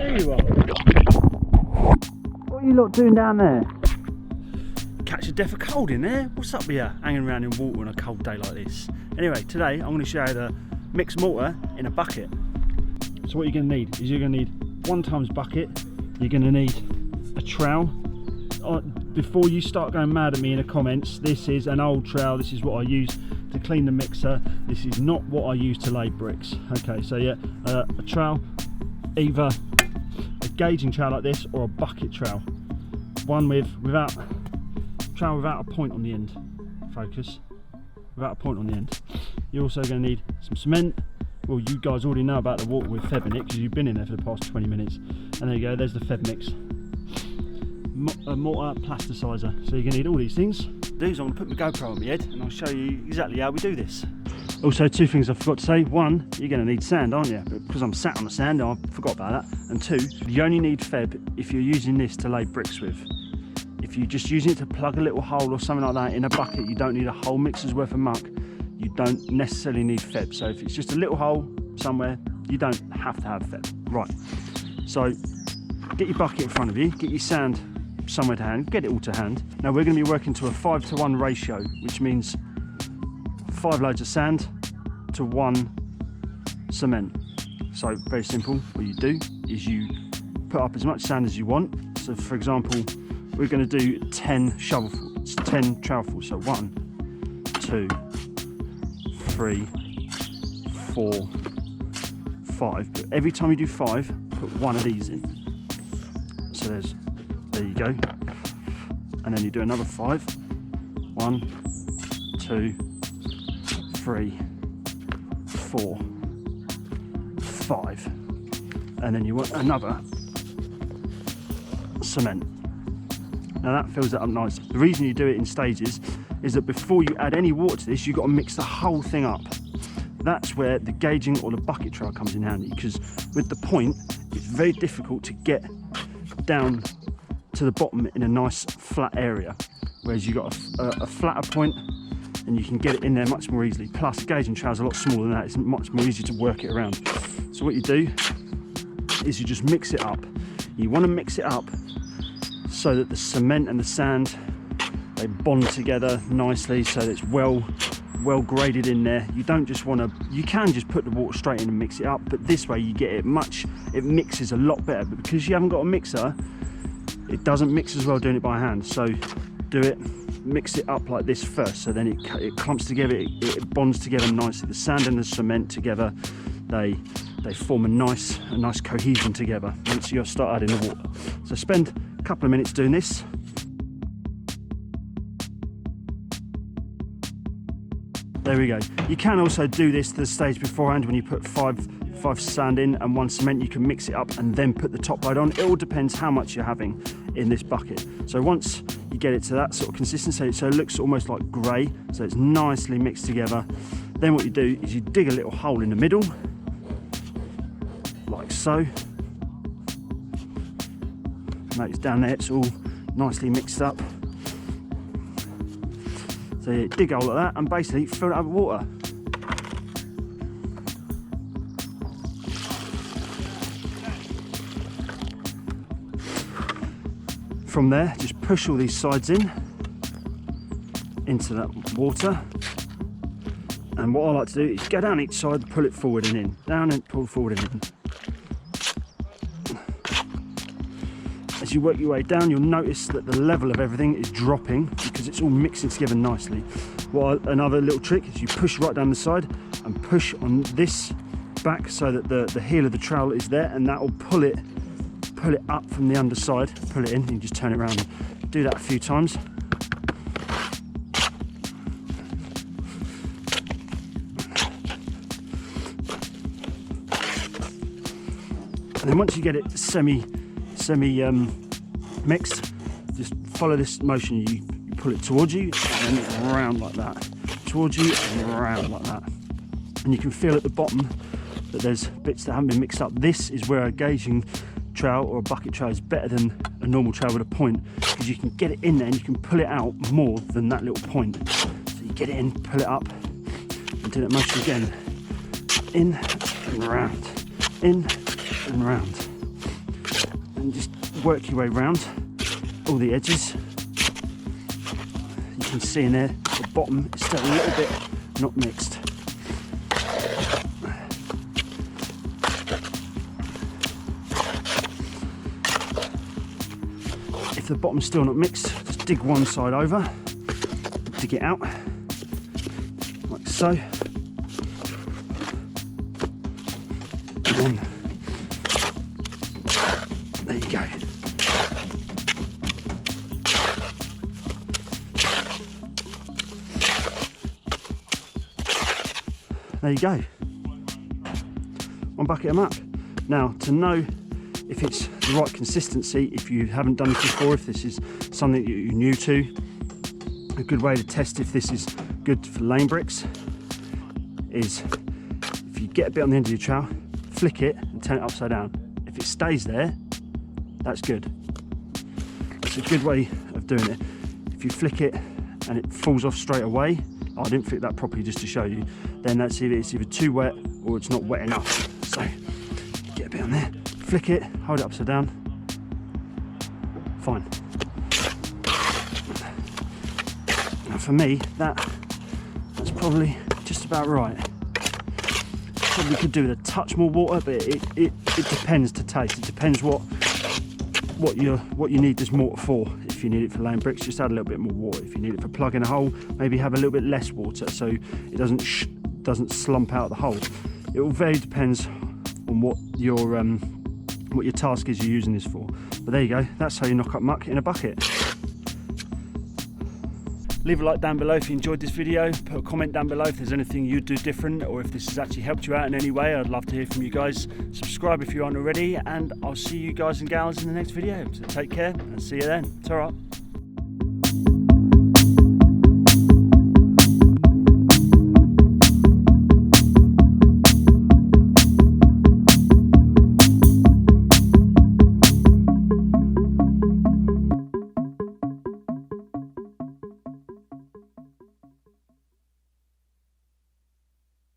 There you are. What are you lot doing down there? Catch a death of cold in there? What's up with you hanging around in water on a cold day like this? Anyway, today I'm going to show you the mixed mortar in a bucket. So what you're going to need is you're going to need 1 times bucket. You're going to need a trowel. Before you start going mad at me in the comments, this is an old trowel. This is what I use to clean the mixer. This is not what I use to lay bricks. Okay, so yeah, a trowel, either a gauging trowel like this or a bucket trowel. One without a point on the end. Focus. Without a point on the end. You're also going to need some cement. Well, you guys already know about the water with Feb in it because you've been in there for the past 20 minutes. And there you go, there's the Feb mix. A mortar plasticizer. So you're going to need all these things. I'm going to put my GoPro on my head and I'll show you exactly how we do this. Also, 2 things I forgot to say. 1, you're going to need sand, aren't you? Because I'm sat on the sand, I forgot about that. And 2, you only need Feb if you're using this to lay bricks with. If you're just using it to plug a little hole or something like that in a bucket, you don't need a whole mixer's worth of muck. You don't necessarily need Feb. So if it's just a little hole somewhere, you don't have to have Feb. Right, so get your bucket in front of you, get your sand somewhere to hand, get it all to hand. Now we're going to be working to a 5-to-1 ratio, which means 5 loads of sand to 1 cement. So very simple. What you do is you put up as much sand as you want. So for example, we're going to do 10 shovelfuls, 10 trowelfuls. So 1, 2, 3, 4, 5. But every time you do 5, put 1 of these in. So there you go. And then you do another 5. 1, 2, 3, 4, 5. And then you want another cement. Now that fills it up nice. The reason you do it in stages is that before you add any water to this, you've got to mix the whole thing up. That's where the gauging or the bucket trowel comes in handy, because with the point, it's very difficult to get down to the bottom in a nice flat area. Whereas you've got a flatter point and you can get it in there much more easily. Plus, the gauging trowel is a lot smaller than that. It's much more easy to work it around. So what you do is you just mix it up. You want to mix it up so that the cement and the sand, they bond together nicely, so that it's well graded in there. You don't just want to, you can just put the water straight in and mix it up, but this way you get it mixes a lot better. But because you haven't got a mixer, it doesn't mix as well doing it by hand. So do it, mix it up like this first, so then it clumps together, it bonds together nicely. The sand and the cement together, they form a nice cohesion together once you start adding the water. So spend a couple of minutes doing this. There we go. You can also do this to the stage beforehand when you put 5 sand in and 1 cement. You can mix it up and then put the top load on. It all depends how much you're having in this bucket. So once you get it to that sort of consistency, so it looks almost like grey, so it's nicely mixed together, then what you do is you dig a little hole in the middle, like so. Notice down there it's all nicely mixed up. So you dig a hole like that and basically fill it up with water. From there, just push all these sides into that water. And what I like to do is go down each side, pull it forward and in. Down and pull forward and in. As you work your way down, you'll notice that the level of everything is dropping because it's all mixing together nicely. Another little trick is you push right down the side and push on this back so that the heel of the trowel is there, and that will pull it up from the underside, pull it in, and you just turn it around. Do that a few times. And then once you get it semi mixed, just follow this motion. You pull it towards you and then round like that, towards you and round like that. And you can feel at the bottom that there's bits that haven't been mixed up. This is where a gauging trowel or a bucket trowel is better than a normal trowel with a point, because you can get it in there and you can pull it out more than that little point. So you get it in, pull it up, and do that motion again. In and round, in and round. and just work your way around all the edges. You can see in there the bottom is still a little bit not mixed. If the bottom's still not mixed, just dig one side over, dig it out, like so. And then, there you go. There you go. One bucket of muck. Now, to know if it's the right consistency, if you haven't done this before, if this is something that you're new to, a good way to test if this is good for laying bricks is if you get a bit on the end of your trowel, flick it and turn it upside down. If it stays there, that's good. It's a good way of doing it. If you flick it and it falls off straight away, I didn't flick that properly just to show you, then that's it's either too wet or it's not wet enough. So get a bit on there, flick it, hold it upside down, fine. Now for me, that's probably just about right. Probably could do with a touch more water, but it depends to taste. It depends what you need this mortar for. If you need it for laying bricks, just add a little bit more water. If you need it for plugging a hole, maybe have a little bit less water so it doesn't slump out the hole. It all very depends on what your task is you're using this for. But there you go, that's how you knock up muck in a bucket. Leave a like down below if you enjoyed this video. Put a comment down below if there's anything you'd do different, or if this has actually helped you out in any way. I'd love to hear from you guys. Subscribe if you aren't already, and I'll see you guys and gals in the next video. So take care and see you then. Ta-ra.